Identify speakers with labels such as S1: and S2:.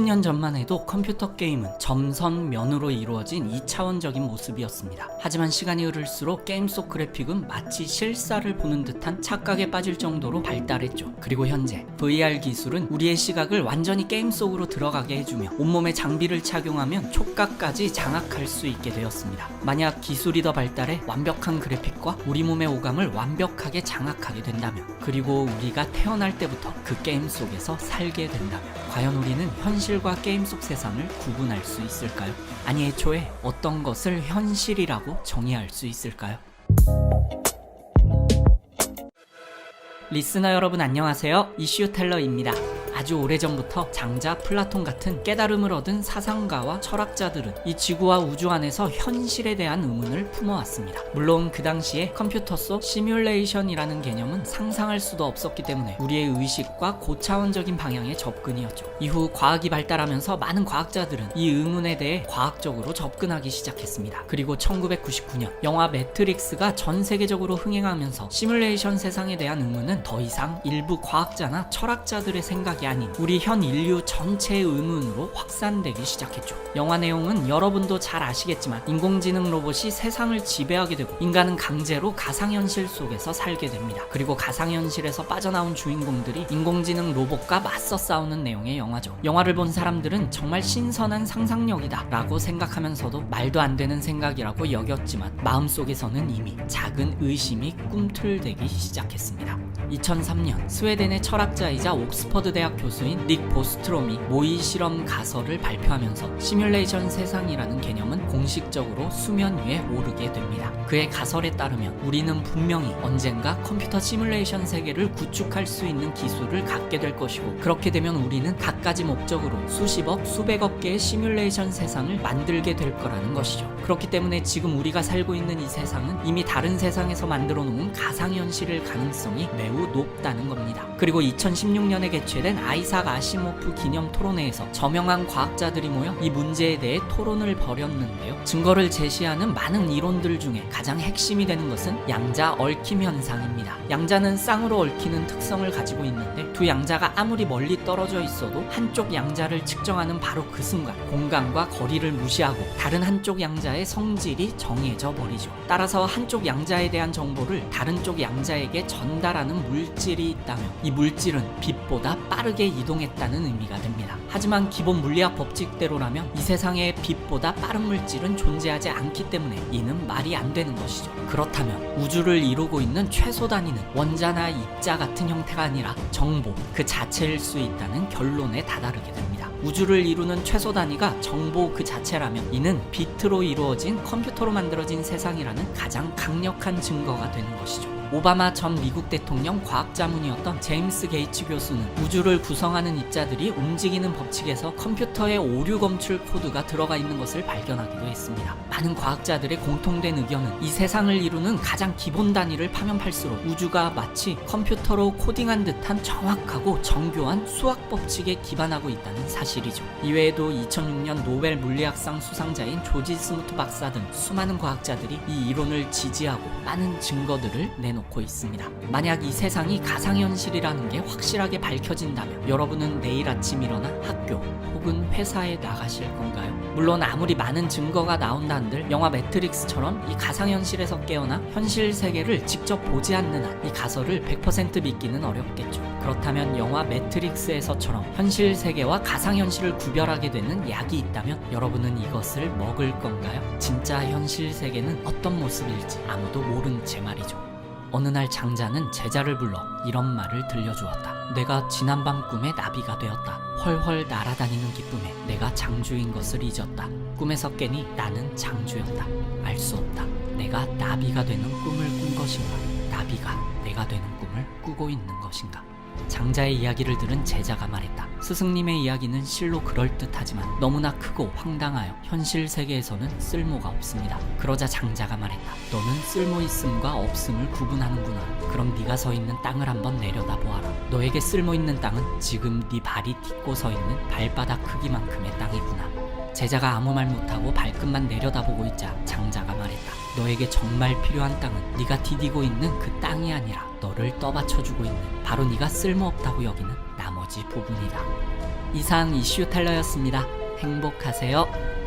S1: 10년 전만 해도 컴퓨터 게임은 점선면으로 이루어진 2차원적인 모습이었습니다. 하지만 시간이 흐를수록 게임 속 그래픽은 마치 실사를 보는 듯한 착각에 빠질 정도로 발달했죠. 그리고 현재 VR 기술은 우리의 시각을 완전히 게임 속으로 들어가게 해주며 온몸에 장비를 착용하면 촉각까지 장악할 수 있게 되었습니다. 만약 기술이 더 발달해 완벽한 그래픽과 우리 몸의 오감을 완벽하게 장악하게 된다면, 그리고 우리가 태어날 때부터 그 게임 속에서 살게 된다면, 과연 우리는 현실과 게임 속 세상을 구분할 수 있을까요? 아니, 애초에 어떤 것을 현실이라고 정의할 수 있을까요? 리스너 여러분 안녕하세요. 이슈텔러입니다. 아주 오래전부터 장자 플라톤 같은 깨달음을 얻은 사상가와 철학자들은 이 지구와 우주 안에서 현실에 대한 의문을 품어왔습니다. 물론 그 당시에 컴퓨터 속 시뮬레이션이라는 개념은 상상할 수도 없었기 때문에 우리의 의식과 고차원적인 방향의 접근이었죠. 이후 과학이 발달하면서 많은 과학자들은 이 의문에 대해 과학적으로 접근하기 시작했습니다. 그리고 1999년 영화 매트릭스가 전 세계적으로 흥행하면서 시뮬레이션 세상에 대한 의문은 더 이상 일부 과학자나 철학자들의 생각이 아닌 우리 현 인류 전체의 의문으로 확산되기 시작했죠. 영화 내용은 여러분도 잘 아시겠지만 인공지능 로봇이 세상을 지배하게 되고 인간은 강제로 가상현실 속에서 살게 됩니다. 그리고 가상현실에서 빠져나온 주인공들이 인공지능 로봇과 맞서 싸우는 내용의 영화죠. 영화를 본 사람들은 정말 신선한 상상력이다 라고 생각하면서도 말도 안 되는 생각이라고 여겼지만 마음속에서는 이미 작은 의심이 꿈틀대기 시작했습니다. 2003년 스웨덴의 철학자이자 옥스퍼드 대학 교수인 닉 보스트롬이 모의 실험 가설을 발표하면서 시뮬레이션 세상이라는 개념은 공식적으로 수면 위에 오르게 됩니다. 그의 가설에 따르면 우리는 분명히 언젠가 컴퓨터 시뮬레이션 세계를 구축할 수 있는 기술을 갖게 될 것이고, 그렇게 되면 우리는 갖가지 목적으로 수십억, 수백억 개의 시뮬레이션 세상을 만들게 될 거라는 것이죠. 그렇기 때문에 지금 우리가 살고 있는 이 세상은 이미 다른 세상에서 만들어 놓은 가상현실일 가능성이 매우 높다는 겁니다. 그리고 2016년에 개최된 아이삭 아시모프 기념 토론회에서 저명한 과학자들이 모여 이 문제에 대해 토론을 벌였는데요. 증거를 제시하는 많은 이론들 중에 가장 핵심이 되는 것은 양자 얽힘 현상입니다. 양자는 쌍으로 얽히는 특성을 가지고 있는데 두 양자가 아무리 멀리 떨어져 있어도 한쪽 양자를 측정하는 바로 그 순간 공간과 거리를 무시하고 다른 한쪽 양자의 성질이 정해져 버리죠. 따라서 한쪽 양자에 대한 정보를 다른 쪽 양자에게 전달하는 물질이 있다면 이 물질은 빛보다 빠르게 이동했다는 의미가 됩니다. 하지만 기본 물리학 법칙대로라면 이 세상에 빛보다 빠른 물질은 존재하지 않기 때문에 이는 말이 안 되는 것이죠. 그렇다면 우주를 이루고 있는 최소 단위는 원자나 입자 같은 형태가 아니라 정보 그 자체일 수 있다는 결론에 다다르게 됩니다. 우주를 이루는 최소 단위가 정보 그 자체라면 이는 비트로 이루어진 컴퓨터로 만들어진 세상이라는 가장 강력한 증거가 되는 것이죠. 오바마 전 미국 대통령 과학자문이었던 제임스 게이츠 교수는 우주를 구성하는 입자들이 움직이는 법칙에서 컴퓨터의 오류 검출 코드가 들어가 있는 것을 발견하기도 했습니다. 많은 과학자들의 공통된 의견은 이 세상을 이루는 가장 기본 단위를 파면 팔수록 우주가 마치 컴퓨터로 코딩한 듯한 정확하고 정교한 수학 법칙에 기반하고 있다는 사실이죠. 이외에도 2006년 노벨 물리학상 수상자인 조지 스무트 박사 등 수많은 과학자들이 이 이론을 지지하고 많은 증거들을 내놓고 있습니다. 만약 이 세상이 가상현실이라는 게 확실하게 밝혀진다면 여러분은 내일 아침 일어나 학교 혹은 회사에 나가실 건가요? 물론 아무리 많은 증거가 나온다 한들 영화 매트릭스처럼 이 가상현실에서 깨어나 현실 세계를 직접 보지 않는 한 이 가설을 100% 믿기는 어렵겠죠. 그렇다면 영화 매트릭스에서처럼 현실 세계와 가상현실을 구별하게 되는 약이 있다면 여러분은 이것을 먹을 건가요? 진짜 현실 세계는 어떤 모습일지 아무도 모른 채 말이죠. 어느 날 장자는 제자를 불러 이런 말을 들려주었다. 내가 지난밤 꿈에 나비가 되었다. 훨훨 날아다니는 기쁨에 내가 장주인 것을 잊었다. 꿈에서 깨니 나는 장주였다. 알 수 없다. 내가 나비가 되는 꿈을 꾼 것인가, 나비가 내가 되는 꿈을 꾸고 있는 것인가. 장자의 이야기를 들은 제자가 말했다. 스승님의 이야기는 실로 그럴듯하지만 너무나 크고 황당하여 현실 세계에서는 쓸모가 없습니다. 그러자 장자가 말했다. 너는 쓸모 있음과 없음을 구분하는구나. 그럼 네가 서 있는 땅을 한번 내려다 보아라. 너에게 쓸모 있는 땅은 지금 네 발이 딛고 서 있는 발바닥 크기만큼의 땅이구나. 제자가 아무 말 못하고 발끝만 내려다보고 있자 장자가 말했다. 너에게 정말 필요한 땅은 네가 디디고 있는 그 땅이 아니라 너를 떠받쳐주고 있는 바로 네가 쓸모없다고 여기는 나머지 부분이다. 이상 이슈 텔러였습니다. 행복하세요.